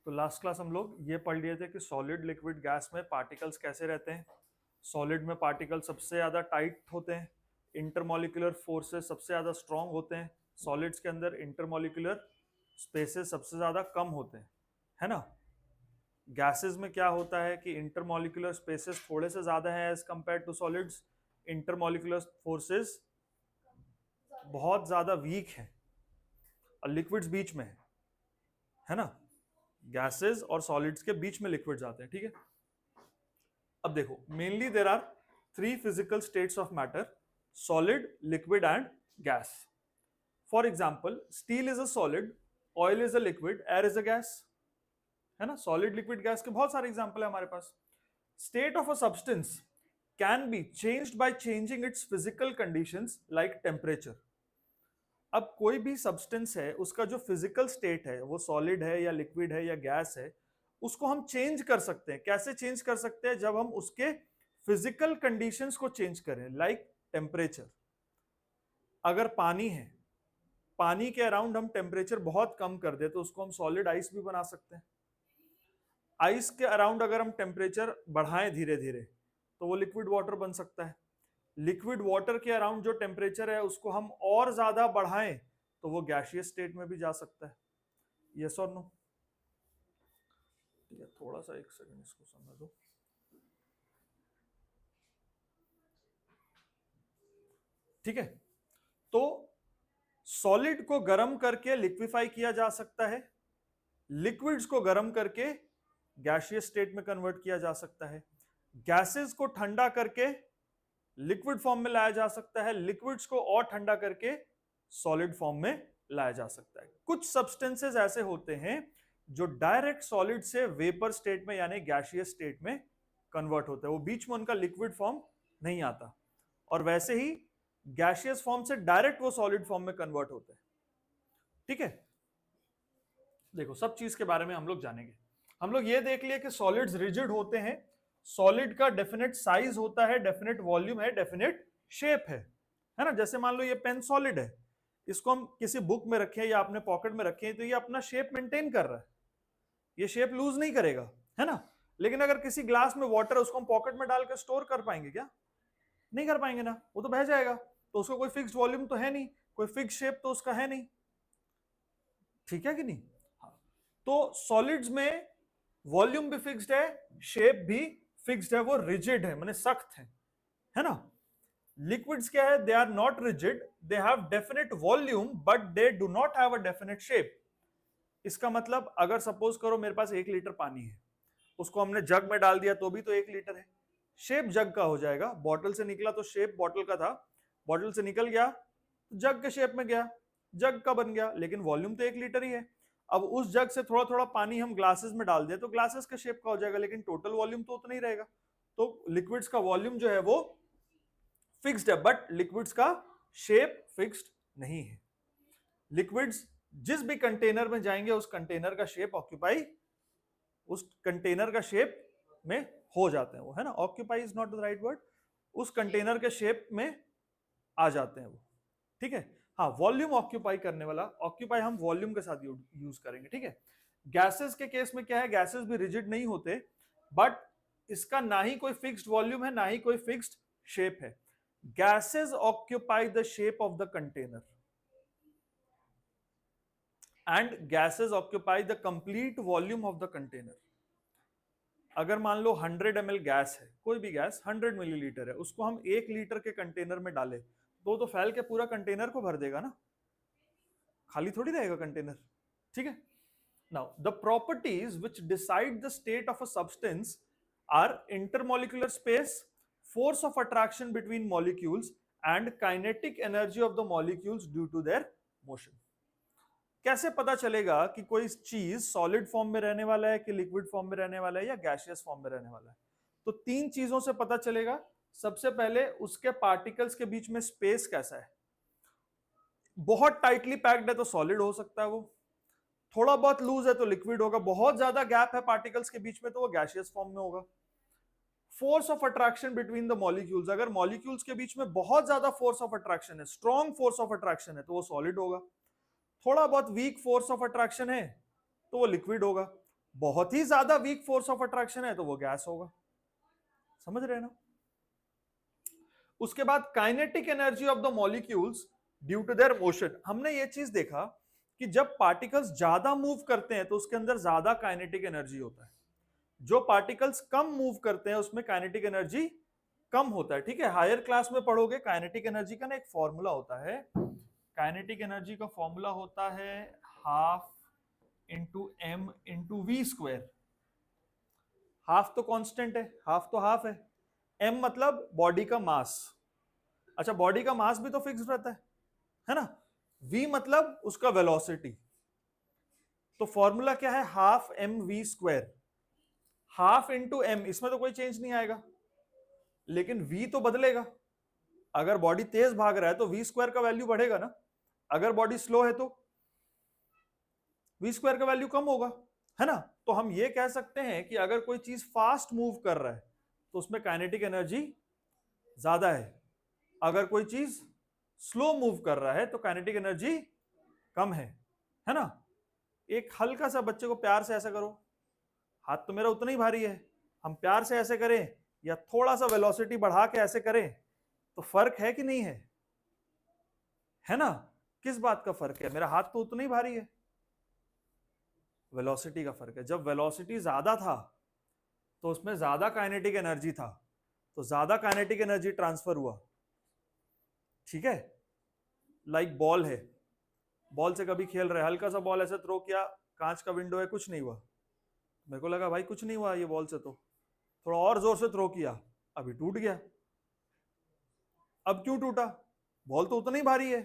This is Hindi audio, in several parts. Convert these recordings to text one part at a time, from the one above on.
तो लास्ट क्लास हम लोग ये पढ़ लिए थे कि सॉलिड लिक्विड गैस में पार्टिकल्स कैसे रहते हैं। सॉलिड में पार्टिकल सबसे ज्यादा टाइट होते हैं, इंटरमॉलिक्यूलर फोर्सेस सबसे ज्यादा स्ट्रांग होते हैं। सॉलिड्स के अंदर इंटरमॉलिक्यूलर स्पेसेस सबसे ज्यादा कम होते हैं, है ना। गैसेस में क्या होता है कि इंटरमॉलिक्यूलर स्पेसेस थोड़े से ज्यादा हैं as compared to solids. Intermolecular forces बहुत ज्यादा वीक हैं और लिक्विड्स बीच में है ना। गैसेस और सॉलिड्स के बीच में लिक्विड्स आते हैं, ठीक है। अब देखो, mainly there are three physical states of matter: solid, liquid and gas. For example, steel is a solid, oil is a liquid, air is a gas, है ना। सॉलिड, लिक्विड, गैस के बहुत सारे एग्जाम्पल है हमारे पास। State of a substance can be changed by changing its physical conditions like temperature. अब कोई भी सब्सटेंस है, उसका जो फिजिकल स्टेट है, वो सॉलिड है या लिक्विड है या गैस है, उसको हम चेंज कर सकते हैं। कैसे चेंज कर सकते हैं? जब हम उसके फिजिकल कंडीशंस को चेंज करें, लाइक टेम्परेचर। अगर पानी है, पानी के अराउंड हम टेम्परेचर बहुत कम कर दे तो उसको हम सॉलिड आइस भी बना सकते हैं। आइस के अराउंड अगर हम टेम्परेचर बढ़ाएं धीरे धीरे तो वो लिक्विड वाटर बन सकता है। लिक्विड वाटर के अराउंड जो टेम्परेचर है उसको हम और ज्यादा बढ़ाएं तो वो गैसियस स्टेट में भी जा सकता है। यस और नो? ठीक है, थोड़ा सा एक सेकंड इसको समझ दो। ठीक है, तो सॉलिड को गर्म करके लिक्विफाई किया जा सकता है, लिक्विड्स को गर्म करके गैसियस स्टेट में कन्वर्ट किया जा सकता है, गैसेस को ठंडा करके लिक्विड फॉर्म में लाया जा सकता है, लिक्विड्स को और ठंडा करके सॉलिड फॉर्म में लाया जा सकता है। कुछ सब्सटेंसेस ऐसे होते हैं जो डायरेक्ट सॉलिड से वेपर स्टेट में यानी गैसियस स्टेट में कन्वर्ट होते हैं, वो बीच में उनका लिक्विड फॉर्म नहीं आता, और वैसे ही गैसियस फॉर्म से डायरेक्ट वो सॉलिड फॉर्म में कन्वर्ट होते हैं। ठीक है, देखो सब चीज के बारे में हम लोग जानेंगे। हम लोग ये देख लिए कि सॉलिड्स रिजिड होते हैं, सॉलिड का डेफिनेट साइज होता है, डेफिनेट वॉल्यूम है, डेफिनेट शेप है ना। जैसे मान लो ये पेन सॉलिड है, इसको हम किसी बुक में रखें या अपने पॉकेट में रखें तो ये अपना शेप मेंटेन कर रहा है, ये शेप लूज नहीं करेगा, है ना। लेकिन अगर किसी ग्लास में वाटर है, उसको हम पॉकेट में डालकर स्टोर कर पाएंगे क्या? नहीं कर पाएंगे ना, वो तो बह जाएगा। तो उसका कोई फिक्स्ड वॉल्यूम तो है नहीं, कोई फिक्स शेप तो उसका है नहीं, ठीक है कि नहीं। हाँ। तो सॉलिड्स में वॉल्यूम भी फिक्स्ड है, शेप भी फिक्स्ड है, वो रिजिड है, माने सख्त है ना। लिक्विड्स क्या है? They are not rigid, they have definite volume but they do not have a definite shape. इसका मतलब अगर सपोज करो मेरे पास 1 लीटर पानी है, उसको हमने जग में डाल दिया तो भी तो 1 लीटर है, शेप जग का हो जाएगा। बॉटल से निकला तो शेप बॉटल का था, बॉटल से निकल गया तो जग के शेप में गया, जग का बन गया, लेकिन वॉल्यूम तो 1 लीटर ही है। अब उस जग से थोड़ा थोड़ा पानी हम ग्लासेस में डाल दें तो ग्लासेस के शेप का हो जाएगा, लेकिन टोटल वॉल्यूम तो उतना ही रहेगा। तो लिक्विड्स का वॉल्यूम जो है वो फिक्स्ड है, बट लिक्विड्स का शेप फिक्स्ड नहीं है। लिक्विड्स जिस भी कंटेनर में जाएंगे उस कंटेनर का शेप ऑक्यूपाई, उस कंटेनर का शेप में हो जाते हैं वो, है ना। Occupy is not the right word, उस कंटेनर के शेप में आ जाते हैं वो, ठीक है। हाँ, वॉल्यूम ऑक्यूपाई करने वाला, ऑक्यूपाई हम वॉल्यूम के साथ यूज करेंगे, ठीक है। गैसेस के केस में क्या है? गैसेस भी रिजिड नहीं होते, बट इसका ना ही कोई फिक्स्ड वॉल्यूम है, ना ही कोई फिक्स्ड शेप है। Gases occupy the shape of the container and gases occupy the complete volume of the container. अगर मान लो 100 ml गैस है, कोई भी गैस 100 मिलीलीटर है, उसको हम 1 लीटर के कंटेनर में डालें तो फैल के पूरा कंटेनर को भर देगा ना, खाली थोड़ी रहेगा कंटेनर, ठीक है। Now the properties which decide the state of a substance are intermolecular space, force of attraction between molecules and kinetic energy of the molecules due to their motion. कैसे पता चलेगा कि कोई चीज सॉलिड फॉर्म में रहने वाला है कि लिक्विड फॉर्म में रहने वाला है या गैसियस फॉर्म में रहने वाला है? तो 3 चीजों से पता चलेगा। सबसे पहले उसके पार्टिकल्स के बीच में स्पेस कैसा है। बहुत टाइटली पैक्ड है तो सॉलिड हो सकता है वो, थोड़ा बहुत लूज है तो लिक्विड होगा, बहुत ज्यादा गैप है पार्टिकल्स के बीच में तो वो गैसियस फॉर्म में होगा। Force of attraction between the molecules, अगर मॉलिक्यूल्स के बीच में बहुत ज्यादा फोर्स ऑफ अट्रैक्शन है, स्ट्रॉन्ग फोर्स ऑफ अट्रैक्शन है, तो वो सॉलिड होगा। थोड़ा बहुत वीक फोर्स ऑफ अट्रैक्शन है तो वो लिक्विड होगा। बहुत ही ज्यादा वीक फोर्स ऑफ अट्रैक्शन है तो वो गैस होगा। समझ रहे हैं ना? उसके बाद kinetic energy of the molecules due to their motion. हमने ये चीज देखा कि जब पार्टिकल्स ज्यादा मूव करते हैं तो उसके अंदर ज्यादा काइनेटिक एनर्जी होता है, जो पार्टिकल्स कम मूव करते हैं उसमें काइनेटिक एनर्जी कम होता है। ठीक है, हायर क्लास में पढ़ोगे काइनेटिक एनर्जी का ना एक फॉर्मूला होता है। काइनेटिक एनर्जी का फॉर्मूला होता है half into M into V square. Half तो कांस्टेंट है, हाफ तो हाफ है। एम मतलब बॉडी का मास। अच्छा, बॉडी का मास भी तो फिक्स रहता है ना? वी मतलब उसका वेलोसिटी। तो फॉर्मूला क्या है? Half M V square. Half into M, इसमें तो कोई चेंज नहीं आएगा, लेकिन वी तो बदलेगा। अगर बॉडी तेज भाग रहा है तो वी स्क्वायर का वैल्यू बढ़ेगा ना, अगर बॉडी स्लो है तो वी स्क्वायर का वैल्यू कम होगा, है ना? तो हम ये कह सकते हैं कि अगर कोई चीज फास्ट मूव कर रहा है तो उसमें काइनेटिक एनर्जी ज्यादा है, अगर कोई चीज स्लो मूव कर रहा है तो काइनेटिक एनर्जी कम है ना? एक हल्का सा बच्चे को प्यार से ऐसा करो, हाथ तो मेरा उतना ही भारी है, हम प्यार से ऐसे करें या थोड़ा सा वेलोसिटी बढ़ा के ऐसे करें तो फर्क है कि नहीं है ना? किस बात का फर्क है? मेरा हाथ तो उतना ही भारी है, वेलोसिटी का फर्क है। जब वेलोसिटी ज्यादा था तो उसमें ज्यादा काइनेटिक एनर्जी था, तो ज्यादा काइनेटिक एनर्जी ट्रांसफर हुआ। ठीक है, लाइक बॉल है, बॉल से कभी खेल रहे, हल्का सा बॉल ऐसे थ्रो किया, कांच का विंडो है, कुछ नहीं हुआ। मेरे को लगा भाई कुछ नहीं हुआ ये बॉल से, तो थोड़ा और जोर से थ्रो किया, अभी टूट गया। अब क्यों टूटा? बॉल तो उतना ही भारी है,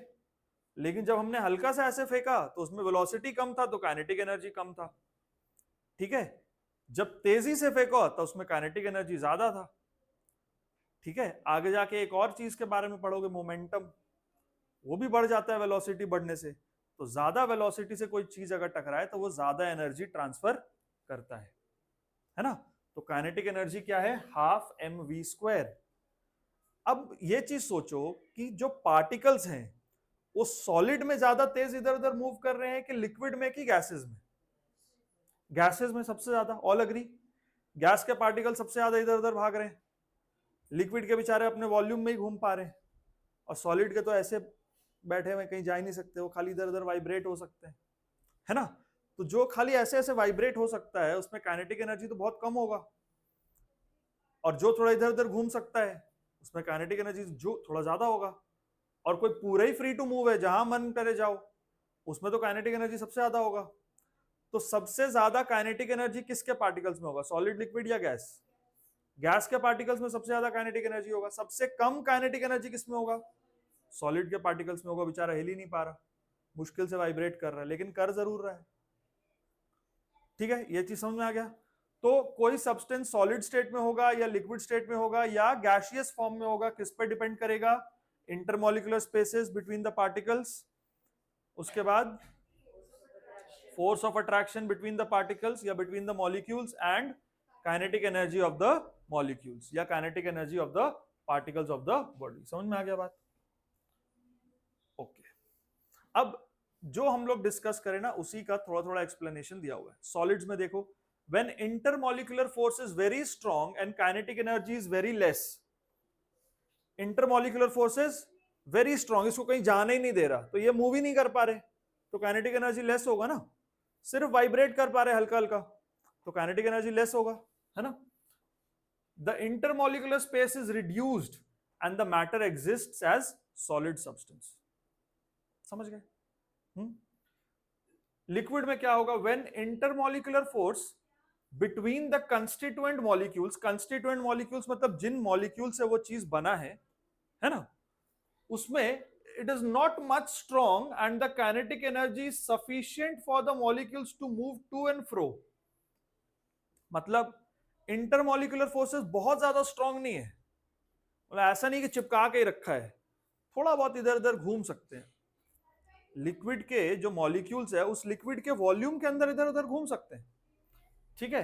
लेकिन जब हमने हल्का सा ऐसे फेंका तो उसमें वेलोसिटी कम था तो काइनेटिक एनर्जी कम था। ठीक है, जब तेजी से फेंको तो उसमें काइनेटिक एनर्जी ज्यादा था। ठीक है, आगे जाके एक और चीज के बारे में पढ़ोगे, मोमेंटम, वो भी बढ़ जाता है वेलोसिटी बढ़ने से। तो ज्यादा वेलोसिटी से कोई चीज अगर टकराए तो वो ज्यादा एनर्जी ट्रांसफर करता है ना? तो काइनेटिक एनर्जी क्या है? Half M V square. अब ये चीज सोचो कि जो पार्टिकल्स हैं वो सॉलिड में ज्यादा तेज इधर उधर मूव कर रहे हैं कि लिक्विड में कि गैसेस में? गैसेस में सबसे ज्यादा, ऑल अग्री। गैस के पार्टिकल सबसे ज्यादा इधर उधर भाग रहे हैं, लिक्विड के बेचारे अपने वॉल्यूम में ही घूम पा रहे हैं, और सॉलिड के तो ऐसे बैठे हुए कहीं जा ही नहीं सकते, वो खाली इधर उधर वाइब्रेट हो सकते हैं, है ना? तो जो खाली ऐसे ऐसे वाइब्रेट हो सकता है उसमें काइनेटिक एनर्जी तो बहुत कम होगा, और जो थोड़ा इधर उधर घूम सकता है उसमें काइनेटिक एनर्जी जो थोड़ा ज्यादा होगा। और कोई पूरा ही फ्री टू मूव है, जहां मन करे जाओ, उसमें तो काइनेटिक एनर्जी सबसे ज्यादा होगा। तो सबसे ज्यादा काइनेटिक एनर्जी किसके पार्टिकल्स में होगा? सॉलिड, लिक्विड या गैस? गैस के पार्टिकल्स में सबसे ज्यादा काइनेटिक एनर्जी होगा। सबसे कम काइनेटिक एनर्जी किसमें होगा? सॉलिड के पार्टिकल्स में होगा। बेचारा हिल ही नहीं पा रहा, मुश्किल से वाइब्रेट कर रहा है, लेकिन कर जरूर रहा है। ठीक है, ये चीज समझ में आ गया? तो कोई सब्सटेंस सॉलिड स्टेट में होगा या लिक्विड स्टेट में होगा या गैसियस फॉर्म में होगा, किस पे डिपेंड करेगा? Intermolecular spaces between the particles, उसके बाद force of attraction between the particles या between the molecules, and kinetic energy of the molecules या kinetic energy of the particles of the body. समझ में आ गया बात? ओके, अब जो हम लोग डिस्कस करें ना उसी का थोड़ा थोड़ा एक्सप्लेनेशन दिया हुआ है। सॉलिड्स में देखो, when intermolecular force is very strong and kinetic energy is very less. Intermolecular forces very strong, इसको कहीं जाने ही नहीं दे रहा, तो ये मूव ही नहीं कर पा रहे, तो काइनेटिक एनर्जी लेस होगा ना। सिर्फ वाइब्रेट कर पा रहे हल्का हल्का, तो काइनेटिक एनर्जी लेस होगा, है ना? The intermolecular space is reduced and the matter exists as solid substance. समझ गए? लिक्विड में क्या होगा? When intermolecular force between the constituent molecules, constituent molecules मतलब जिन मॉलिक्यूल से वो चीज बना है ना, उसमें it is not much strong and the kinetic energy sufficient for the molecules to move to and fro. मतलब इंटरमॉलिक्यूलर फोर्सेस बहुत ज्यादा स्ट्रॉन्ग नहीं है, मतलब ऐसा नहीं कि चिपका के ही रखा है, थोड़ा बहुत इधर उधर घूम सकते हैं। लिक्विड के जो मॉलिक्यूल्स है उस लिक्विड के वॉल्यूम के अंदर इधर उधर घूम सकते हैं। ठीक है,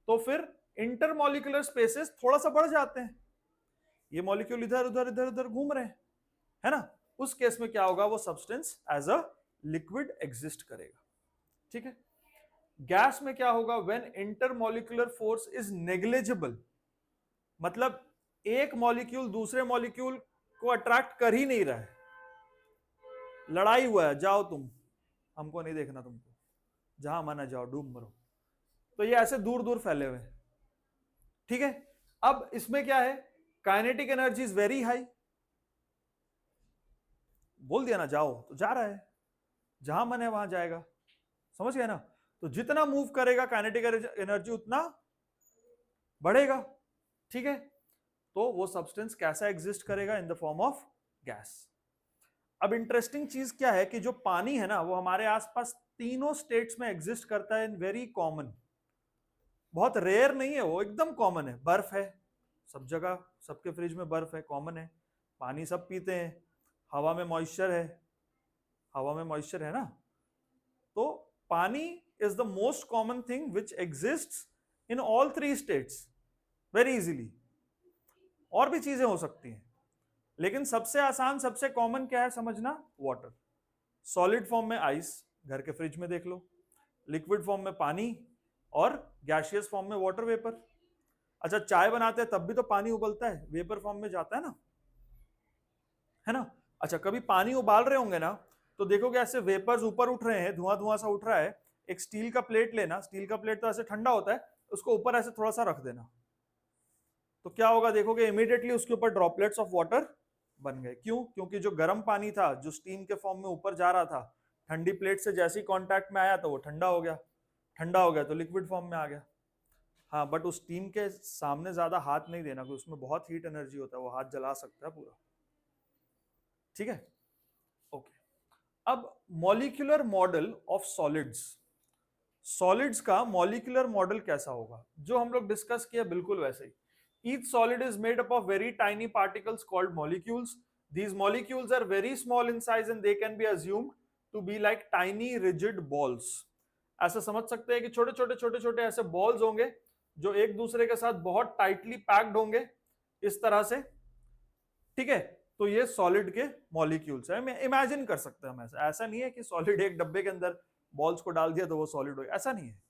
तो फिर इंटरमॉलिक्यूलर स्पेसेस थोड़ा सा बढ़ जाते हैं, ये मॉलिक्यूल इधर उधर घूम रहे हैं, है ना? उस केस में क्या होगा? वो substance as a liquid exist करेगा। ठीक है, गैस में क्या होगा, when intermolecular force is negligible, मतलब एक मॉलिक्यूल दूसरे मॉलिक्यूल को अट्रैक्ट कर ही नहीं रहा है, लड़ाई हुआ है, जाओ तुम, हमको नहीं देखना तुमको, जहां माना जाओ, डूब मरो, तो ये ऐसे दूर दूर फैले हुए हैं। ठीक है, अब इसमें क्या है, kinetic energy is very high, बोल दिया ना जाओ तो जा रहा है, जहां मन है वहां जाएगा, समझ गया ना। तो जितना मूव करेगा काइनेटिक एनर्जी उतना बढ़ेगा। ठीक है, तो वो सब्सटेंस कैसा एग्जिस्ट करेगा, in the form of gas. अब इंटरेस्टिंग चीज क्या है कि जो पानी है ना वो हमारे आसपास तीनों स्टेट्स में एग्जिस्ट करता है इन वेरी कॉमन, बहुत रेयर नहीं है वो, एकदम कॉमन है। बर्फ है सब जगह, सबके फ्रिज में बर्फ है, कॉमन है। पानी सब पीते हैं, हवा में मॉइस्चर है, हवा में मॉइस्चर है ना। तो पानी is the most common thing which exists in all three states very easily. और भी चीजें हो सकती हैं, लेकिन सबसे आसान सबसे कॉमन क्या है समझना, वाटर। सॉलिड फॉर्म में आइस, घर के फ्रिज में देख लो, लिक्विड फॉर्म में पानी, और गैसियस फॉर्म में वाटर वेपर। अच्छा, चाय बनाते हैं तब भी तो पानी उबलता है, वेपर फॉर्म में जाता है ना। अच्छा, कभी पानी उबाल रहे होंगे ना, तो देखोगे ऐसे वेपर्स ऊपर उठ रहे हैं, धुआं धुआं सा उठ रहा है। एक स्टील का प्लेट लेना, स्टील का प्लेट तो ऐसे ठंडा होता है, उसको ऊपर ऐसे थोड़ा सा रख देना, तो क्या होगा देखोगे, इमीडिएटली उसके ऊपर ड्रॉपलेट्स ऑफ वाटर बन गए। क्यों? क्योंकि जो गर्म पानी था जो स्टीम के फॉर्म में ऊपर जा रहा था, ठंडी प्लेट से जैसे ही कांटेक्ट में आया तो वो ठंडा हो गया, ठंडा हो गया तो लिक्विड फॉर्म में आ गया। हाँ, बट उस स्टीम के सामने ज्यादा हाथ नहीं देना, क्योंकि उसमें बहुत हीट एनर्जी होता है, वो हाथ जला सकता है पूरा। ठीक है, ओके। अब molecular model of solids, solids का मॉलिक्यूलर मॉडल कैसा होगा, जो हम लोग डिस्कस किया बिल्कुल वैसे ही। Each solid is made up of very tiny particles called molecules. These molecules are very small in size and they can be assumed to be like tiny rigid balls. ऐसा समझ सकते हैं कि छोटे छोटे छोटे छोटे ऐसे बॉल्स होंगे जो एक दूसरे के साथ बहुत टाइटली पैक्ड होंगे इस तरह से। ठीक है, तो ये सॉलिड के मॉलिक्यूल्स है। इमेजिन कर सकते हैं हम, ऐसा नहीं है कि सॉलिड एक डब्बे के अंदर बॉल्स को डाल दिया तो वो सॉलिड हो गया, ऐसा नहीं है,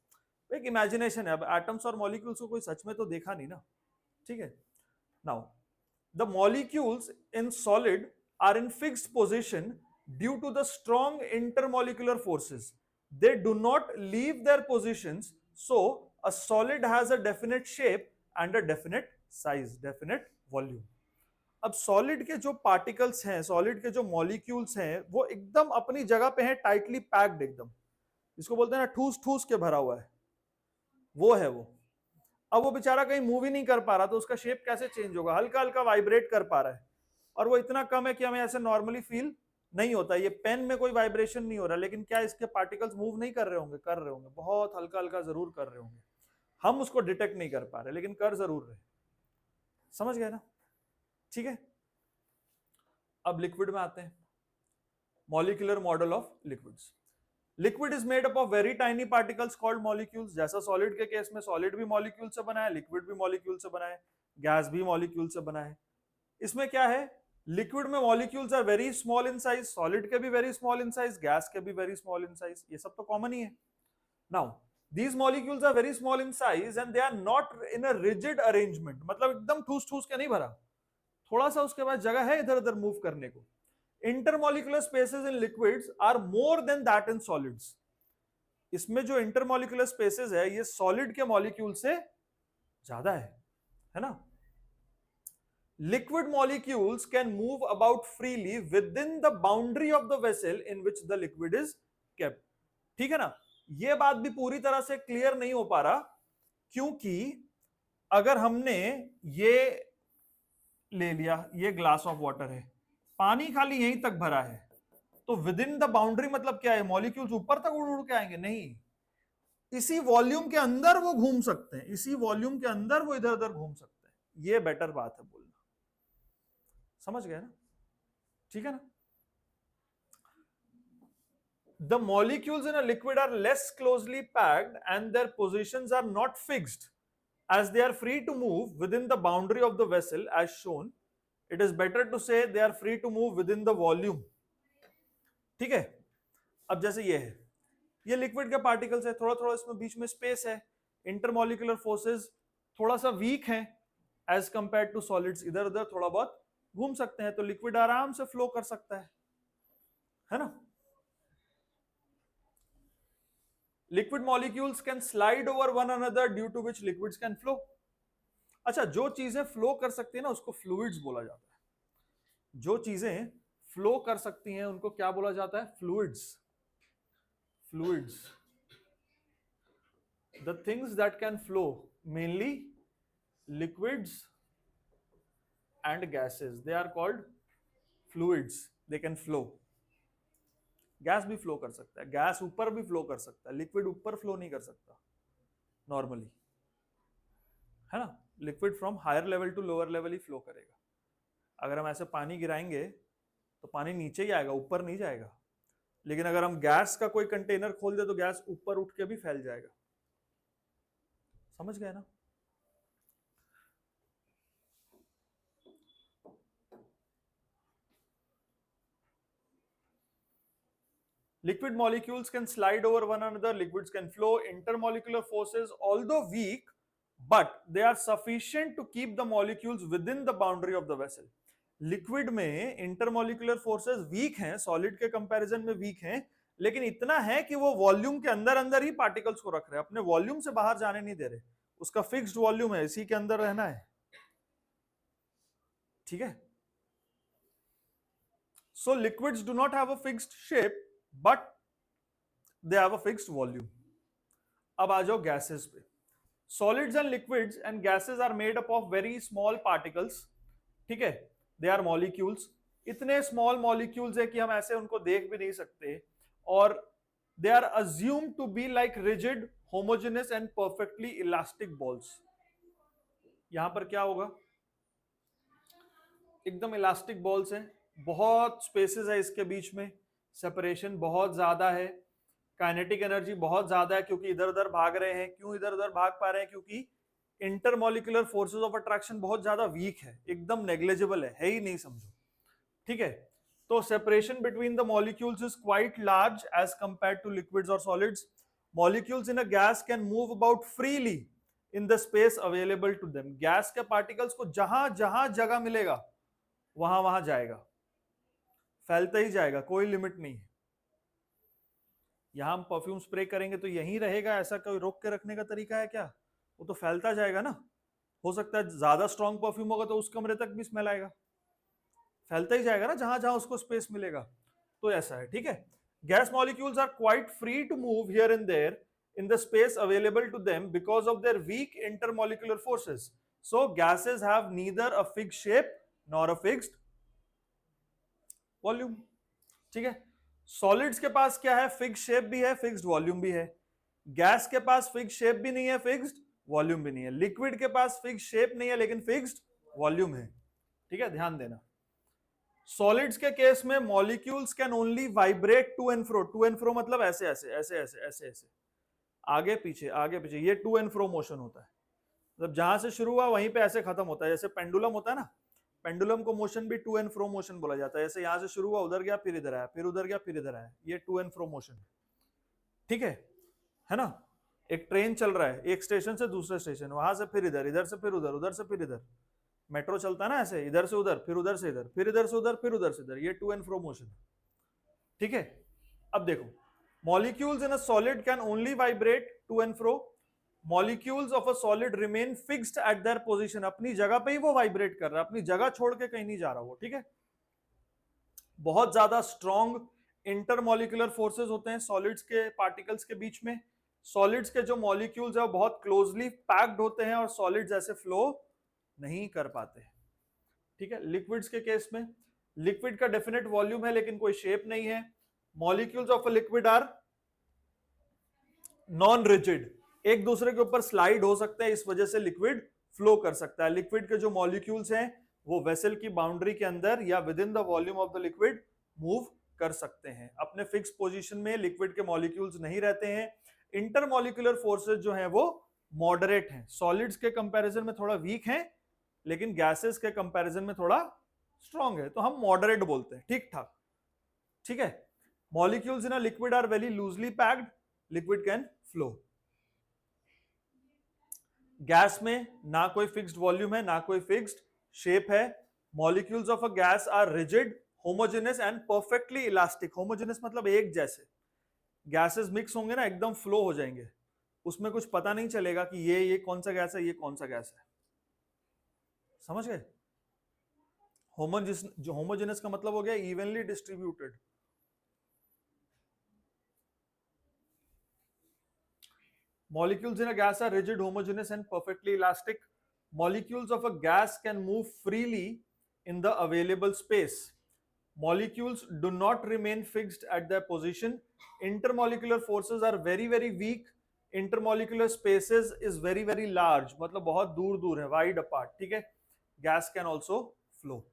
एक इमेजिनेशन है। अब एटम्स और मॉलिक्यूल्स को कोई सच में तो देखा नहीं ना। ठीक है, now the molecules in solid are in fixed position due to the strong intermolecular forces, they do not leave their positions, so a solid has a definite shape and a definite size, definite volume. अब सॉलिड के जो पार्टिकल्स हैं, सॉलिड के जो मॉलिक्यूल्स हैं, वो एकदम अपनी जगह पे हैं, टाइटली पैक्ड एकदम, इसको बोलते हैं ना ठूस ठूस के भरा हुआ है, वो है वो। अब वो बेचारा कहीं मूव ही नहीं कर पा रहा, तो उसका शेप कैसे चेंज होगा, हल्का हल्का वाइब्रेट कर पा रहा है, और वो इतना कम है कि हमें ऐसे नॉर्मली फील नहीं होता। ये पेन में कोई वाइब्रेशन नहीं हो रहा, लेकिन क्या इसके पार्टिकल्स मूव नहीं कर रहे होंगे, कर रहे होंगे, बहुत हल्का हल्का जरूर कर रहे होंगे, हम उसको डिटेक्ट नहीं कर पा रहे, लेकिन कर जरूर रहे। समझ गए ना? ठीक है, अब लिक्विड में आते हैं। Molecular model of liquids. Liquid is made up of very tiny particles called molecules. जैसा सॉलिड के केस में सॉलिड भी मॉलिक्यूल से बना है, लिक्विड भी मॉलिक्यूल से बना है, गैस भी मॉलिक्यूल से बना है। इसमें क्या है, लिक्विड में molecules are very small in size, solid के भी very small in size, gas के भी वेरी स्मॉल इन साइज, ये सब तो कॉमन ही है। Now these molecules are very small in size and they are not in a rigid arrangement, मतलब एकदम ठूस ठूस के नहीं भरा, थोड़ा सा उसके बाद जगह है इधर उधर मूव करने को। Intermolecular spaces in liquids are more than that in solids. इसमें जो इंटरमॉलिक्यूलर स्पेसेस है ये सॉलिड के मॉलिक्यूल से ज्यादा है ना। Liquid molecules can move about freely within the boundary of the vessel in which the liquid is kept. ठीक है ना, ये बात भी पूरी तरह से क्लियर नहीं हो पा रहा, क्योंकि अगर हमने ये ले लिया, ये ग्लास ऑफ वाटर है, पानी खाली यहीं तक भरा है, तो विद इन द बाउंड्री मतलब क्या है, मॉलिक्यूल्स ऊपर तक उड़ उड़ के आएंगे? नहीं, इसी वॉल्यूम के अंदर वो घूम सकते हैं, इसी वॉल्यूम के अंदर वो इधर उधर घूम सकते हैं। ये बेटर बात है बोलना, समझ गए ना? ठीक है ना। The molecules in a liquid are less closely packed and their positions are not fixed, as they are free to move within the boundary of the vessel as shown. It is better to say they are free to move within the volume. ठीक है, अब जैसे ये है, ये लिक्विड के पार्टिकल्स है, थोड़ा थोड़ा इसमें बीच में स्पेस है, इंटरमोलिकुलर फोर्सेस थोड़ा सा वीक है एज कंपेयर टू सॉलिड्स, इधर उधर थोड़ा बहुत घूम सकते हैं, तो लिक्विड आराम से फ्लो कर सकता है ना। Liquid molecules can slide over one another due to which liquids can flow. अच्छा, जो चीजें फ्लो कर सकती है ना उसको फ्लूइड्स बोला जाता है। जो चीजें फ्लो कर सकती हैं उनको क्या बोला जाता है? Fluids. Fluids, the things that can flow, mainly liquids and gases, they are called fluids, they can flow। Gas भी फ्लो कर सकता है, गैस ऊपर भी फ्लो कर सकता है, लिक्विड ऊपर फ्लो नहीं कर सकता नॉर्मली, है ना। Liquid from higher level to lower level ही फ्लो करेगा। अगर हम ऐसे पानी गिराएंगे तो पानी नीचे ही आएगा, ऊपर नहीं जाएगा। लेकिन अगर हम गैस का कोई कंटेनर खोल दे तो गैस ऊपर उठ के भी फैल जाएगा। समझ गए ना। Liquid molecules can slide over one another, liquids can flow, intermolecular forces, although weak, but they are sufficient to keep the molecules within the boundary of the vessel। Liquid में इंटरमोलिकुलर फोर्सेस वीक हैं, सॉलिड के कंपैरिजन में वीक हैं, लेकिन इतना है कि वो वॉल्यूम के अंदर अंदर ही पार्टिकल्स को रख रहे हैं, अपने वॉल्यूम से बाहर जाने नहीं दे रहे। उसका फिक्स्ड वॉल्यूम है, इसी के अंदर रहना है, ठीक है। So liquids do not have a fixed shape but they have a fixed volume. अब आ जाओ गैसेस पे। Solids and liquids and gases are made up of very small particles, ठीक है। दे आर मॉलिक्यूल्स, इतने स्मॉल मॉलिक्यूल्स है कि हम ऐसे उनको देख भी नहीं सकते, और they are assumed to be like rigid, homogeneous and perfectly elastic balls. यहां पर क्या होगा? एकदम इलास्टिक बॉल्स हैं, बहुत स्पेसेस है इसके बीच में, सेपरेशन बहुत ज्यादा है, काइनेटिक एनर्जी बहुत ज्यादा है क्योंकि इधर उधर भाग रहे हैं। क्यों इधर उधर भाग पा रहे हैं? क्योंकि इंटरमोलिकुलर फोर्सेस ऑफ अट्रैक्शन बहुत ज्यादा वीक है, एकदम नेग्लिजिबल है ही नहीं, समझो, ठीक है। तो separation between the molecules is quite large as compared to liquids और solids. Molecules in a gas can move about freely in the space available to them. Gas के पार्टिकल्स को जहां जहां जगह मिलेगा वहां वहां जाएगा, फैलता ही जाएगा, कोई लिमिट नहीं है। यहां हम परफ्यूम स्प्रे करेंगे तो यहीं रहेगा, ऐसा कोई रोक के रखने का तरीका है क्या? वो तो फैलता जाएगा ना। हो सकता है ज्यादा स्ट्रॉन्ग परफ्यूम होगा तो उस कमरे तक भी स्मेल आएगा, फैलता ही जाएगा ना जहां जहां उसको स्पेस मिलेगा। तो ऐसा है, ठीक है। Gas molecules are quite free to move here and there in the space available to them because of their weak intermolecular forces. So gases have neither a fixed shape nor a fixed volume, ठीक है। सॉलिड्स के पास क्या है? फिक्स्ड शेप भी है, फिक्स्ड वॉल्यूम भी है। गैस के पास फिक्स्ड शेप भी नहीं है, फिक्स्ड वॉल्यूम भी नहीं है। लिक्विड के पास फिक्स्ड शेप नहीं है लेकिन फिक्स्ड वॉल्यूम है, ठीक है, ध्यान देना। सॉलिड्स के केस में molecules can only vibrate to and fro. To and fro मतलब ऐसे ऐसे ऐसे ऐसे ऐसे ऐसे, आगे पीछे, ये टू एंड फ्रो मोशन होता है। मतलब जहां से शुरू हुआ वहीं पे ऐसे खत्म होता है, जैसे पेंडुलम होता है ना, पेंडुलम को मोशन भी टू एंड फ्रो मोशन बोला जाता है। जैसे यहां से शुरू हुआ, उधर गया, फिर इधर आया, फिर उधर गया, फिर इधर आया, ये टू एंड फ्रो मोशन है, ठीक है ना। एक ट्रेन चल रहा है, एक स्टेशन से दूसरे स्टेशन, वहां से फिर इधर, इधर से फिर उधर, उधर से फिर इधर। मेट्रो चलता है ना ऐसे, इधर से उधर, फिर उधर से इधर, फिर इधर से उधर, फिर उधर से इधर, ये टू एंड फ्रो मोशन है, ठीक है। अब देखो, molecules in a solid can only vibrate to and fro. Molecules of a solid remain fixed at their position. अपनी जगह पे ही वो वाइब्रेट कर रहा है, अपनी जगह छोड़ के कहीं नहीं जा रहा वो, ठीक है। बहुत ज्यादा स्ट्रॉन्ग इंटरमोलिकुलर फोर्सेस होते हैं सॉलिड्स के पार्टिकल्स के बीच में। सॉलिड्स के जो मॉलिक्यूल्स है वो बहुत क्लोजली पैक्ड होते हैं और सॉलिड्स ऐसे फ्लो नहीं कर पाते, ठीक है। लिक्विड्स के केस में, लिक्विड का डेफिनेट वॉल्यूम है लेकिन कोई शेप नहीं है। Molecules of a liquid are non rigid, एक दूसरे के ऊपर स्लाइड हो सकते हैं, इस वजह से लिक्विड फ्लो कर सकता है। लिक्विड के जो मॉलिक्यूल्स हैं वो वेसल की बाउंड्री के अंदर या with in the volume of the liquid move कर सकते हैं। अपने फिक्स पोजीशन में लिक्विड के मॉलिक्यूल्स नहीं रहते हैं। इंटरमॉलिक्यूलर फोर्सेस जो हैं वो मॉडरेट हैं, सॉलिड्स के कंपैरिजन में थोड़ा वीक हैं लेकिन गैसेस के कंपैरिजन में थोड़ा स्ट्रॉन्ग है, तो हम मॉडरेट बोलते हैं, ठीक ठाक, ठीक है। Molecules in a liquid are very loosely packed, liquid can flow. Gas में ना कोई फिक्स्ड वॉल्यूम है ना कोई फिक्स्ड शेप है। Molecules of a gas are rigid, homogeneous and perfectly elastic. Homogeneous मतलब एक जैसे। गैसेस मिक्स होंगे ना एकदम फ्लो हो जाएंगे, उसमें कुछ पता नहीं चलेगा कि ये कौन सा गैस है, ये कौन सा गैस है। समझ गए? होमोजेनस का मतलब हो गया evenly distributed. Molecules in a gas are rigid, homogeneous, and perfectly elastic. Molecules of a gas can move freely in the available space. Molecules do not remain fixed at their position. Intermolecular forces are very, very weak. Intermolecular spaces is very, very large. मतलब बहुत दूर दूर है, wide apart. ठीक है? Gas can also flow.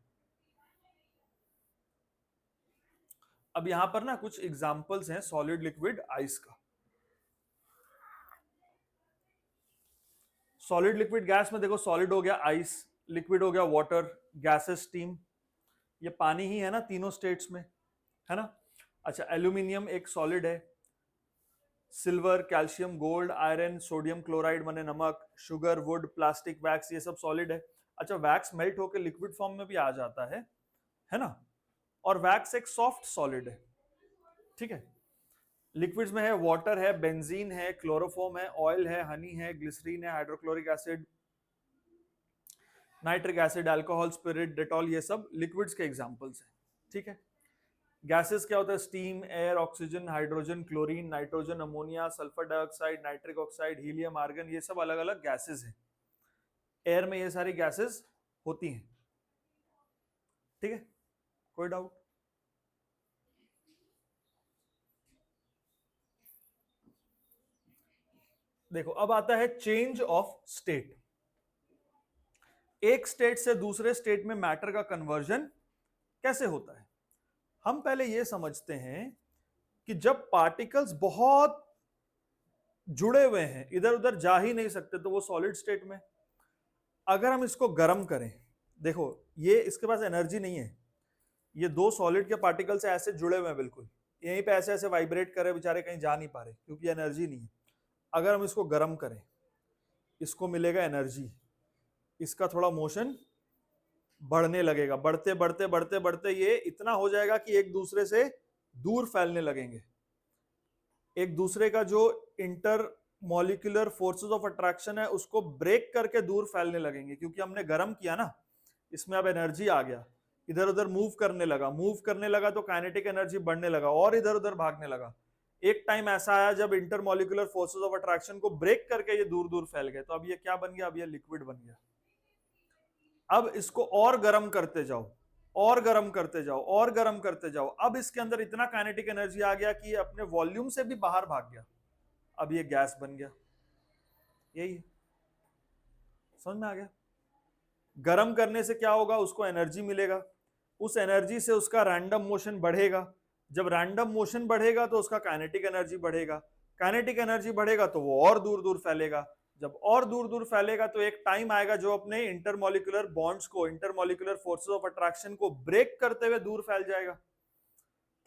अब यहां पर ना कुछ एग्जांपल्स हैं सॉलिड लिक्विड आइस का। सॉलिड लिक्विड गैस में देखो, सॉलिड हो गया आइस, लिक्विड हो गया वाटर, गैसेस स्टीम। ये पानी ही है ना तीनों स्टेट्स में, है ना। अच्छा, एल्यूमिनियम एक सॉलिड है, silver, calcium, gold, iron, sodium chloride माने नमक, शुगर, वुड, प्लास्टिक, वैक्स, ये सब सॉलिड है। अच्छा, वैक्स मेल्ट होकर लिक्विड फॉर्म में भी आ जाता है ना। और वैक्स एक सॉफ्ट सॉलिड है, ठीक है। लिक्विड्स में है वाटर है, बेंजीन है, क्लोरोफॉर्म है, ऑयल है, हनी है, ग्लिसरीन है, hydrochloric acid, nitric acid, alcohol, spirit, Dettol, ये सब लिक्विड्स के एग्जांपल्स हैं, ठीक है। गैसेस क्या होता है? Steam, air, oxygen, hydrogen, chlorine, nitrogen, ammonia, sulphur dioxide, nitric oxide, helium, argon, ये सब अलग अलग गैसेस हैं। एयर में ये सारी गैसेस होती हैं, ठीक है। कोई डाउट? देखो, अब आता है चेंज ऑफ स्टेट। एक स्टेट से दूसरे स्टेट में मैटर का कन्वर्जन कैसे होता है? हम पहले यह समझते हैं कि जब पार्टिकल्स बहुत जुड़े हुए हैं, इधर उधर जा ही नहीं सकते, तो वो सॉलिड स्टेट में। अगर हम इसको गर्म करें, देखो ये इसके पास एनर्जी नहीं है, ये दो सॉलिड के पार्टिकल से ऐसे जुड़े हुए हैं बिल्कुल, यहीं पे ऐसे ऐसे वाइब्रेट करे बेचारे, कहीं जा नहीं पा रहे क्योंकि एनर्जी नहीं है। अगर हम इसको गर्म करें, इसको मिलेगा एनर्जी, इसका थोड़ा मोशन बढ़ने लगेगा, बढ़ते बढ़ते बढ़ते बढ़ते ये इतना हो जाएगा कि एक दूसरे से दूर फैलने लगेंगे। एक दूसरे का जो inter molecular forces of attraction है उसको ब्रेक करके दूर फैलने लगेंगे, क्योंकि हमने गर्म किया ना, इसमें अब एनर्जी आ गया, इधर उधर मूव करने लगा तो काइनेटिक एनर्जी बढ़ने लगा और इधर उधर भागने लगा। एक टाइम ऐसा आया जब इंटरमॉलिक्यूलर फोर्सेस ऑफ अट्रैक्शन को ब्रेक करके ये दूर दूर फैल गए, तो अब ये क्या बन गया? अब ये लिक्विड बन गया। अब इसको और गर्म करते जाओ, और गर्म करते जाओ, और गर्म करते जाओ, अब इसके अंदर इतना काइनेटिक एनर्जी आ गया कि ये अपने वॉल्यूम से भी बाहर भाग गया, अब ये गैस बन गया। यही है, समझ में आ गया? गर्म करने से क्या होगा? उसको एनर्जी मिलेगा, उस एनर्जी से उसका रैंडम मोशन बढ़ेगा, जब रैंडम मोशन बढ़ेगा तो उसका काइनेटिक एनर्जी बढ़ेगा, काइनेटिक एनर्जी बढ़ेगा तो वो और दूर दूर फैलेगा, जब और दूर दूर फैलेगा तो एक टाइम आएगा जो अपने इंटरमॉलिक्यूलर बॉन्ड्स को, इंटरमॉलिक्यूलर फोर्सेस ऑफ अट्रैक्शन को ब्रेक करते हुए दूर फैल जाएगा,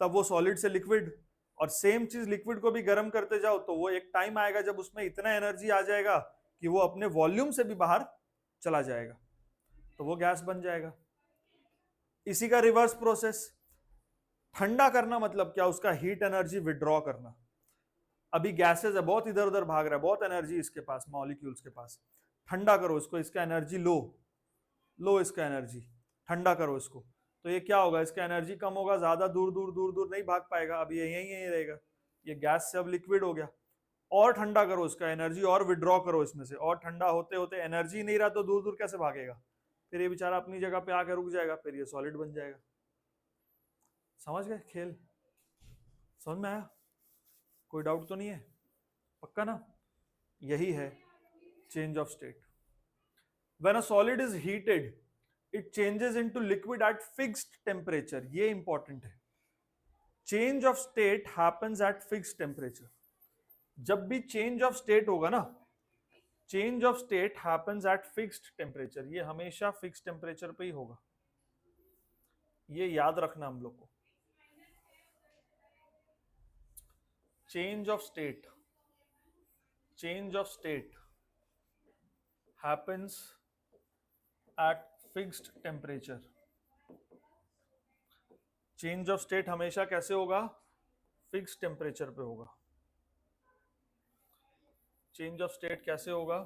तब वो सॉलिड से लिक्विड। और सेम चीज लिक्विड को भी गर्म करते जाओ तो वो एक टाइम आएगा जब उसमें इतना एनर्जी आ जाएगा कि वो अपने वॉल्यूम से भी बाहर चला जाएगा, तो वो गैस बन जाएगा। इसी का रिवर्स प्रोसेस, ठंडा करना मतलब क्या? उसका हीट एनर्जी विड्रॉ करना। अभी गैसेस है, बहुत इधर उधर भाग रहा है, बहुत एनर्जी इसके पास, मॉलिक्यूल्स के पास, ठंडा करो इसको, इसका एनर्जी लो इसका एनर्जी, ठंडा करो इसको, तो ये क्या होगा? इसका एनर्जी कम होगा, ज्यादा दूर दूर दूर दूर नहीं भाग पाएगा, अब ये यहीं रहेगा, ये गैस से अब लिक्विड हो गया। और ठंडा करो इसका एनर्जी, और विड्रॉ करो इसमें से, और ठंडा होते होते एनर्जी नहीं रहा तो दूर दूर कैसे भागेगा? फिर ये बेचारा अपनी जगह पे आकर रुक जाएगा, फिर ये सॉलिड बन जाएगा। समझ गए खेल? समझ में आया? कोई डाउट तो नहीं है? पक्का ना? यही है change of state. When a solid is heated it changes into liquid at fixed temperature. ये इंपॉर्टेंट है, change of state happens at fixed temperature. जब भी चेंज ऑफ स्टेट होगा ना, change of state happens at fixed temperature, ये हमेशा फिक्स्ड टेम्परेचर पे ही होगा, ये याद रखना हम लोग को। Change of state change of state happens at fixed temperature. Change of state हमेशा कैसे होगा? फिक्स टेम्परेचर पे होगा. चेंज ऑफ स्टेट कैसे होगा?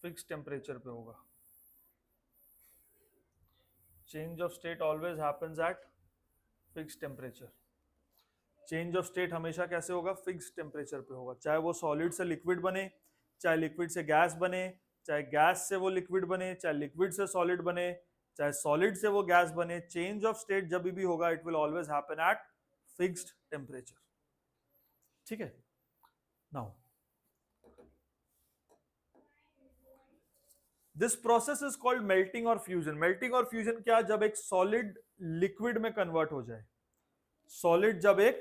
फिक्स टेम्परेचर पे होगा. Change of state always happens at fix temperature. Change of state हमेशा कैसे होगा? फिक्स टेम्परेचर पे होगा. चाहे वो सॉलिड से लिक्विड बने, चाहे लिक्विड से गैस बने, चाहे गैस से वो लिक्विड बने, चाहे लिक्विड से सॉलिड बने, चाहे सॉलिड से वो गैस बने. चेंज ऑफ स्टेट जब भी होगा it will always happen at fixed temperature. ठीक है. Now this process is called melting और फ्यूजन. मेल्टिंग और फ्यूजन क्या? जब एक सॉलिड लिक्विड में कन्वर्ट हो जाए. सॉलिड जब एक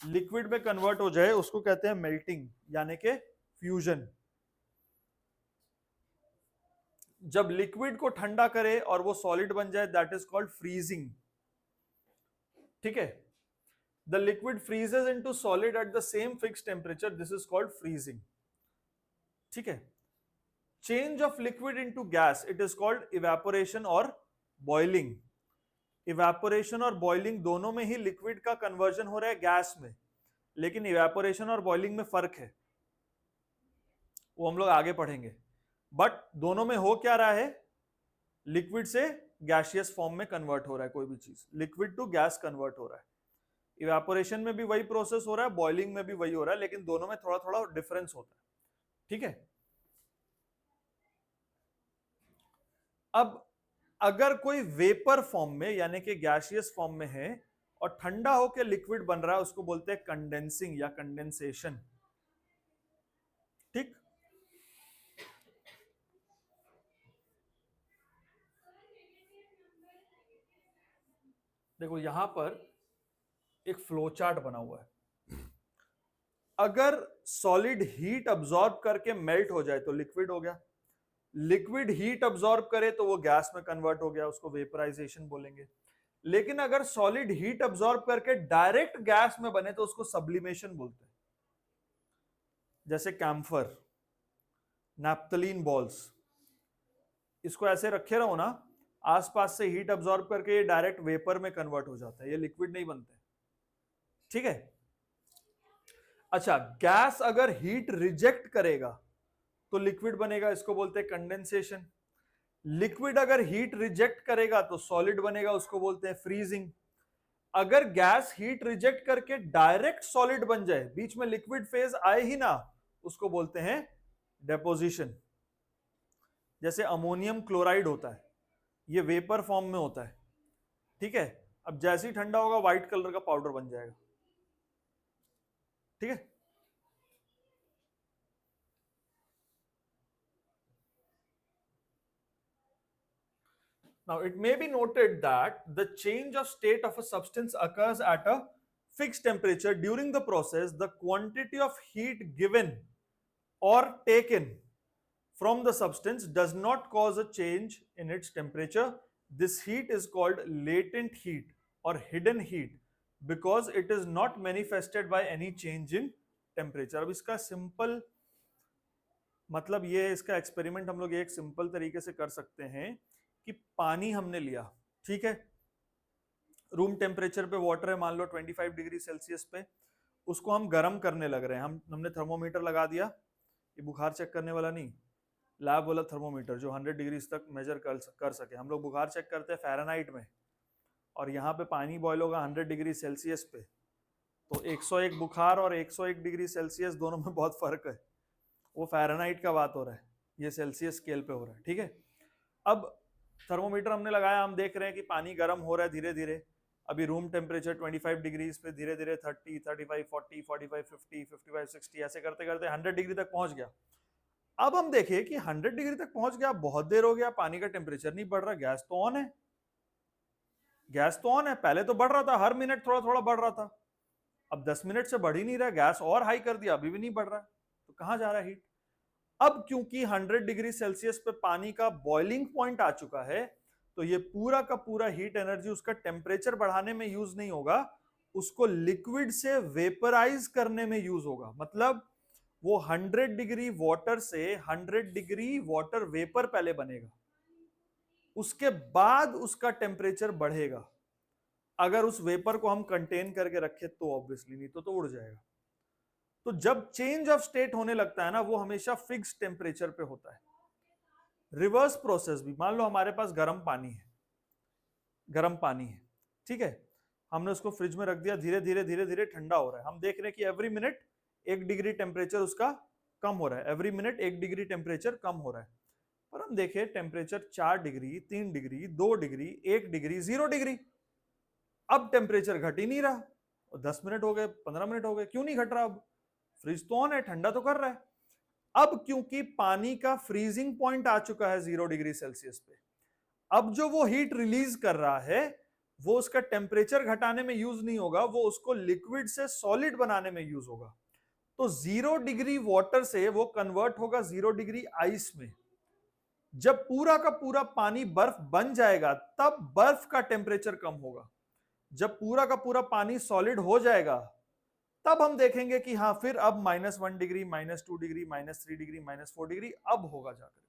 लिक्विड में कन्वर्ट हो जाए उसको कहते हैं मेल्टिंग यानी कि फ्यूजन. जब लिक्विड को ठंडा करे और वो सॉलिड बन जाए दैट इज कॉल्ड फ्रीजिंग. ठीक है. The liquid freezes into solid at the same fix temperature. This is called freezing. ठीक है. Change of liquid into gas it is called evaporation और बॉइलिंग. इवेपोरेशन और बॉइलिंग दोनों में ही लिक्विड का कन्वर्जन हो रहा है गैस में, लेकिन इवेपोरेशन और बॉइलिंग में फर्क है, वो हम लोग आगे पढ़ेंगे. बट दोनों में हो क्या रहा है? लिक्विड से गैसियस फॉर्म में कन्वर्ट हो रहा है. कोई भी चीज लिक्विड टू गैस कन्वर्ट हो रहा है. इवेपोरेशन में भी वही प्रोसेस हो रहा है, बॉइलिंग में भी वही हो रहा है, लेकिन दोनों में थोड़ा थोड़ा डिफरेंस होता है. ठीक है. अब अगर कोई वेपर फॉर्म में यानी कि गैसियस फॉर्म में है और ठंडा होकर लिक्विड बन रहा है उसको बोलते हैं कंडेंसिंग या कंडेंसेशन. ठीक. देखो यहां पर एक फ्लो चार्ट बना हुआ है. अगर सॉलिड हीट अब्सॉर्ब करके मेल्ट हो जाए तो लिक्विड हो गया. लिक्विड हीट अब्सॉर्ब करे तो वो गैस में कन्वर्ट हो गया, उसको वेपराइजेशन बोलेंगे. लेकिन अगर सॉलिड हीट अब्सॉर्ब करके डायरेक्ट गैस में बने तो उसको सब्लिमेशन बोलते हैं. जैसे कैम्फर, नैप्थलीन बॉल्स, इसको ऐसे रखे रहो ना, आसपास से हीट अब्सॉर्ब करके ये डायरेक्ट वेपर में कन्वर्ट हो जाता है, ये लिक्विड नहीं बनते. ठीक है. अच्छा, गैस अगर हीट रिजेक्ट करेगा तो लिक्विड बनेगा, इसको बोलते हैं कंडेंसेशन. लिक्विड अगर हीट रिजेक्ट करेगा तो सॉलिड बनेगा, उसको बोलते हैं फ्रीजिंग. अगर गैस हीट रिजेक्ट करके डायरेक्ट सॉलिड बन जाए, बीच में लिक्विड फेज आए ही ना, उसको बोलते हैं डेपोजिशन. जैसे अमोनियम क्लोराइड होता है, ये वेपर फॉर्म में होता है. ठीक है. अब जैसे ही ठंडा होगा व्हाइट कलर का पाउडर बन जाएगा. ठीक है. Now, it may be noted that the change of state of a substance occurs at a fixed temperature. During the process, the quantity of heat given or taken from the substance does not cause a change in its temperature. This heat is called latent heat or hidden heat because it is not manifested by any change in temperature. अब इसका सिंपल मतलब ये, इसका एक्सपेरिमेंट हम लोग एक सिंपल तरीके से कर सकते हैं कि पानी हमने लिया. ठीक है. रूम टेम्परेचर पे वाटर है, मान लो 25 डिग्री सेल्सियस पे, उसको हम गर्म करने लग रहे हैं. हमने थर्मोमीटर लगा दिया. ये बुखार चेक करने वाला नहीं, लैब वाला थर्मोमीटर जो 100 डिग्री तक मेजर कर सके. हम लोग बुखार चेक करते हैं फ़ारेनहाइट में, और यहाँ पे पानी बॉयल होगा 100 डिग्री सेल्सियस पे. तो 101 बुखार और 101 डिग्री सेल्सियस दोनों में बहुत फर्क है. वो फ़ारेनहाइट का बात हो रहा है, ये सेल्सियस स्केल पे हो रहा है. ठीक है. अब थर्मोमीटर हमने लगाया, हम देख रहे हैं कि पानी गर्म हो रहा है धीरे धीरे. अभी रूम टेम्परेचर 25 डिग्री पे धीरे धीरे 30, 35, 40, 45, 50, 55, 60 ऐसे करते करते 100 डिग्री तक पहुंच गया. अब हम देखें कि 100 डिग्री तक पहुंच गया, बहुत देर हो गया, पानी का टेम्परेचर नहीं बढ़ रहा. गैस तो ऑन है, गैस तो ऑन है. पहले तो बढ़ रहा था, हर मिनट थोड़ा थोड़ा बढ़ रहा था. अब 10 मिनट से बढ़ ही नहीं रहा. गैस और हाई कर दिया, अभी भी नहीं बढ़ रहा. तो कहां जा रहा है हीट? अब क्योंकि 100 डिग्री सेल्सियस पे पानी का बॉइलिंग पॉइंट आ चुका है, तो ये पूरा का पूरा हीट एनर्जी उसका टेम्परेचर बढ़ाने में यूज नहीं होगा, उसको लिक्विड से वेपराइज करने में यूज होगा. मतलब वो 100 डिग्री वाटर से 100 डिग्री वाटर वेपर पहले बनेगा, उसके बाद उसका टेम्परेचर बढ़ेगा। अगर उस वेपर को हम कंटेन करके रखें तो ऑब्वियसली, नहीं तो उड़ जाएगा। तो जब चेंज ऑफ स्टेट होने लगता है ना, वो हमेशा फिक्स टेम्परेचर पे होता है। रिवर्स प्रोसेस भी, मान लो हमारे पास गर्म पानी है, गर्म पानी है, ठीक है, हमने उसको फ्रिज में रख दिया, धीरे धीरे धीरे धीरे ठंडा हो रहा है, हम देख रहे हैं कि एवरी मिनट 1 डिग्री टेम्परेचर उसका कम हो रहा है, एवरी मिनट 1 डिग्री टेम्परेचर कम हो रहा है। पर हम देखें temperature 4 degree, 3 degree, 2 degree, 1 degree, 0 degree, अब टेम्परेचर घट ही नहीं रहा। 10 मिनट हो गए, 15 मिनट हो गए, क्यों नहीं घट रहा? अब फ्रिज तो ऑन है, ठंडा तो कर रहा है। अब क्योंकि पानी का फ्रीजिंग पॉइंट आ चुका है 0 डिग्री सेल्सियस पे, अब जो वो हीट रिलीज कर रहा है वो उसका टेम्परेचर घटाने में यूज नहीं होगा, वो उसको लिक्विड से सॉलिड बनाने में यूज होगा। तो 0 डिग्री वाटर से वो कन्वर्ट होगा 0 डिग्री आइस में। जब पूरा का पूरा पानी बर्फ बन जाएगा तब बर्फ का टेम्परेचर कम होगा। जब पूरा का पूरा पानी सॉलिड हो जाएगा तब हम देखेंगे कि हाँ फिर अब -1 डिग्री, -2 डिग्री, -3 डिग्री, -4 डिग्री अब होगा जाकर।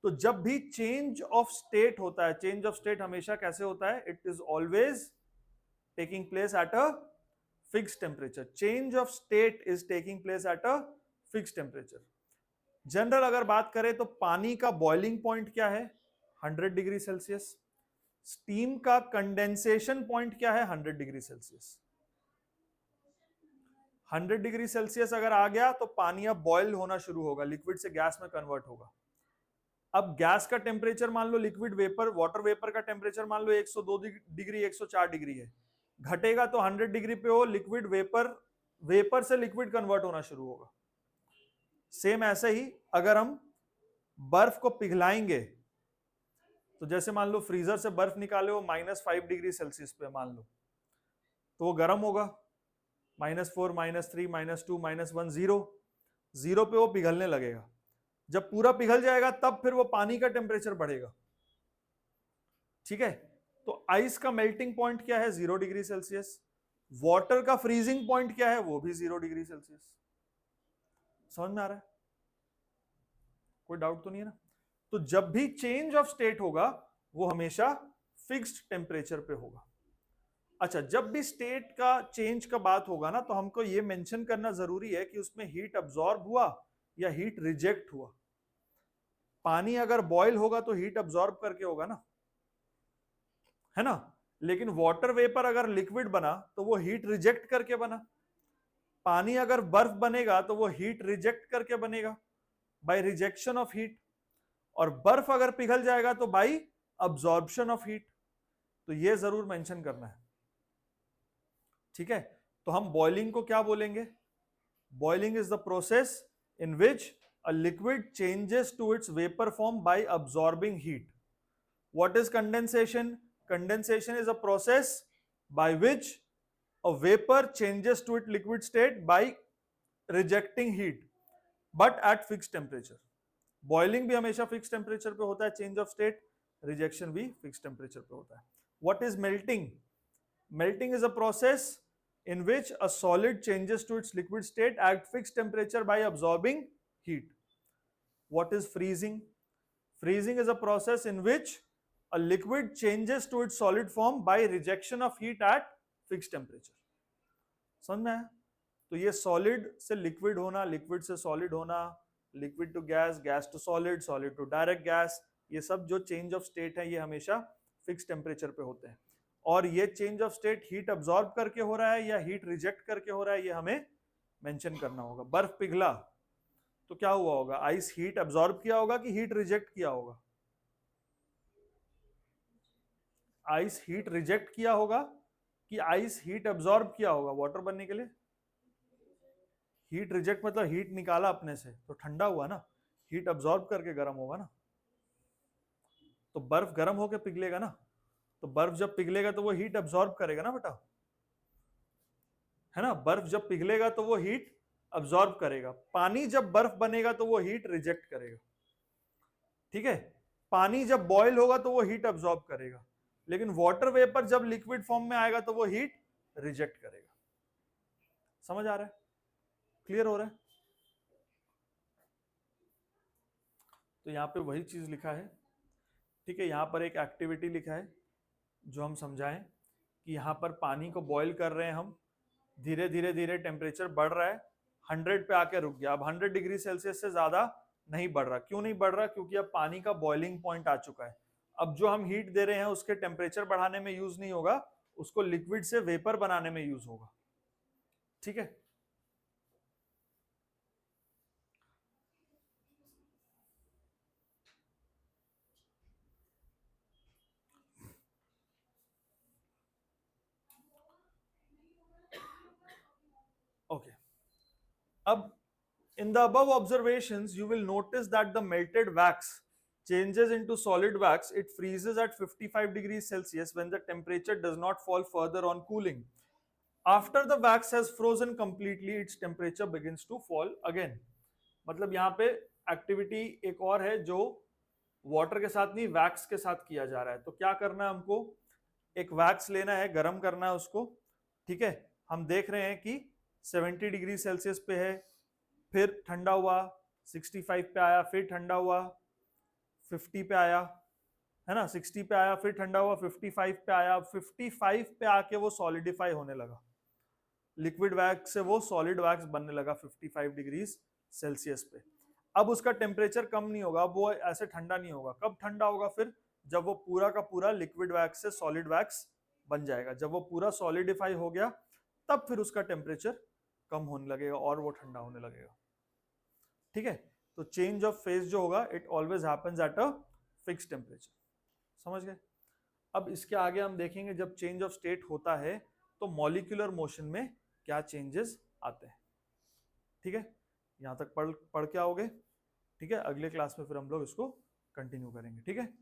तो जब भी चेंज ऑफ स्टेट होता है, चेंज ऑफ स्टेट हमेशा कैसे होता है? It is always taking place at a fixed temperature. Change of state is taking place at a fixed temperature. General अगर बात करें तो पानी का बॉइलिंग पॉइंट क्या है? 100 डिग्री सेल्सियस। स्टीम का कंडेंसेशन पॉइंट क्या है? 100 डिग्री सेल्सियस। 100 डिग्री सेल्सियस अगर आ गया तो पानी अब बॉयल होना शुरू होगा, लिक्विड से गैस में कन्वर्ट होगा। अब गैस का टेम्परेचर मान लो, लिक्विड वेपर, वाटर वेपर का टेम्परेचर मान लो 102 डिग्री, 104 डिग्री है, घटेगा तो 100 डिग्री पे हो, लिक्विड वेपर, वेपर से लिक्विड कन्वर्ट होना शुरू होगा। सेम ऐसे ही अगर हम बर्फ को पिघलाएंगे तो जैसे मान लो फ्रीजर से बर्फ निकाले हो -5 डिग्री सेल्सियस पे मान लो, तो वो गर्म होगा, -4, -3, -2, -1, 0 पे वो पिघलने लगेगा। जब पूरा पिघल जाएगा तब फिर वो पानी का टेम्परेचर बढ़ेगा, ठीक है। तो आइस का मेल्टिंग पॉइंट क्या है? 0 डिग्री सेल्सियस। वाटर का फ्रीजिंग पॉइंट क्या है? वो भी 0 डिग्री सेल्सियस। समझ में आ रहा है? कोई डाउट तो नहीं है ना? तो जब भी चेंज ऑफ स्टेट होगा वो हमेशा फिक्स्ड टेम्परेचर पे होगा। अच्छा, जब भी स्टेट का चेंज का बात होगा ना, तो हमको ये मेंशन करना जरूरी है कि उसमें हीट अब्सॉर्ब हुआ या हीट रिजेक्ट हुआ। पानी अगर बॉयल होगा तो हीट अब्सॉर्ब करके होगा ना, है ना? लेकिन वाटर वेपर अगर लिक्विड बना तो वो हीट रिजेक्ट करके बना। पानी अगर बर्फ बनेगा तो वो हीट रिजेक्ट करके बनेगा, बाय रिजेक्शन ऑफ हीट। और बर्फ अगर पिघल जाएगा तो बाय अब्सॉर्प्शन ऑफ हीट। तो ये जरूर मेंशन करना है, ठीक है। तो हम बॉइलिंग को क्या बोलेंगे? Boiling is the process in which a liquid changes to its vapour form by absorbing heat. What is condensation? Condensation is a process by which a vapor changes to its liquid state by rejecting heat, but at fixed temperature. Boiling भी हमेशा fixed temperature पे होता है, change of state, rejection भी fixed temperature पे होता है. What is melting? Melting is a process in which a solid changes to its liquid state at fixed temperature by absorbing heat. What is freezing? Freezing is a process in which a liquid changes to its solid form by rejection of heat at fixed temperature. समझ में आया? तो ये सॉलिड से लिक्विड होना, लिक्विड से सॉलिड होना, liquid to gas, gas to solid, solid to direct gas, ये सब जो चेंज ऑफ स्टेट है ये हमेशा फिक्स टेम्परेचर पे होते हैं। और ये change of state heat absorb करके हो रहा है या हीट रिजेक्ट करके हो रहा है, ये हमें मेंशन करना होगा। बर्फ पिघला तो क्या हुआ होगा? आइस हीट अब्सॉर्ब किया होगा कि हीट रिजेक्ट किया होगा? आइस हीट रिजेक्ट किया होगा कि आइस हीट अब्सॉर्ब किया होगा वाटर बनने के लिए? हीट रिजेक्ट मतलब हीट निकाला अपने से तो ठंडा हुआ ना, हीट अब्सॉर्ब करके गर्म होगा ना। तो बर्फ गर्म होकर पिघलेगा ना, तो बर्फ जब पिघलेगा तो वो हीट अब्सॉर्ब करेगा ना बेटा, है ना? बर्फ जब पिघलेगा तो वो हीट अब्सॉर्ब करेगा। पानी जब बर्फ बनेगा तो वो हीट रिजेक्ट करेगा, ठीक है। पानी जब बॉयल होगा तो वो हीट अब्सॉर्ब करेगा, लेकिन वाटर वेपर जब लिक्विड फॉर्म में आएगा तो वो हीट रिजेक्ट करेगा। समझ आ रहा है? क्लियर हो रहा है? तो यहाँ पे वही चीज लिखा है, ठीक है। यहाँ पर एक एक्टिविटी लिखा है जो हम समझाएं कि यहाँ पर पानी को बॉईल कर रहे हैं हम, धीरे धीरे धीरे टेम्परेचर बढ़ रहा है, 100 पे आके रुक गया। अब 100 डिग्री सेल्सियस से ज्यादा नहीं बढ़ रहा। क्यों नहीं बढ़ रहा? क्योंकि अब पानी का बॉइलिंग पॉइंट आ चुका है। अब जो हम हीट दे रहे हैं उसके टेम्परेचर बढ़ाने में यूज नहीं होगा, उसको लिक्विड से वेपर बनाने में यूज होगा, ठीक है। ओके, अब in the above observations you will notice that the melted wax changes into solid wax. It freezes at 55 degrees Celsius when the temperature does not fall further on cooling. After the wax has frozen completely, its temperature begins to fall again. मतलब यहाँ पे एक्टिविटी एक और है जो वाटर के साथ नहीं, वैक्स के साथ किया जा रहा है। तो क्या करना है हमको, एक वैक्स लेना है, गर्म करना है उसको, ठीक है। हम देख रहे हैं कि 70 डिग्री सेल्सियस पे है, फिर ठंडा हुआ, 65 पे आया, फिर ठंडा हुआ, 50 पे आया, है ना, 60 पे आया, फिर ठंडा हुआ, 55 पे आया, 55 पे आके वो सॉलिडिफाई होने लगा, लिक्विड वैक्स से वो सॉलिड वैक्स बनने लगा 55 डिग्री सेल्सियस पे। अब उसका टेम्परेचर कम नहीं होगा, अब वो ऐसे ठंडा नहीं होगा। कब ठंडा होगा? फिर जब वो पूरा का पूरा लिक्विड वैक्स से सॉलिड वैक्स बन जाएगा। जब वो पूरा सॉलिडिफाई हो गया तब फिर उसका टेम्परेचर कम होने लगेगा और वो ठंडा होने लगेगा, ठीक है। तो चेंज ऑफ फेज जो होगा it always happens at a fix temperature, समझ गए। अब इसके आगे हम देखेंगे जब चेंज ऑफ स्टेट होता है तो मॉलिक्यूलर मोशन में क्या चेंजेस आते हैं, ठीक है। यहां तक पढ़ के आओगे, ठीक है। अगले क्लास में फिर हम लोग इसको कंटिन्यू करेंगे, ठीक है।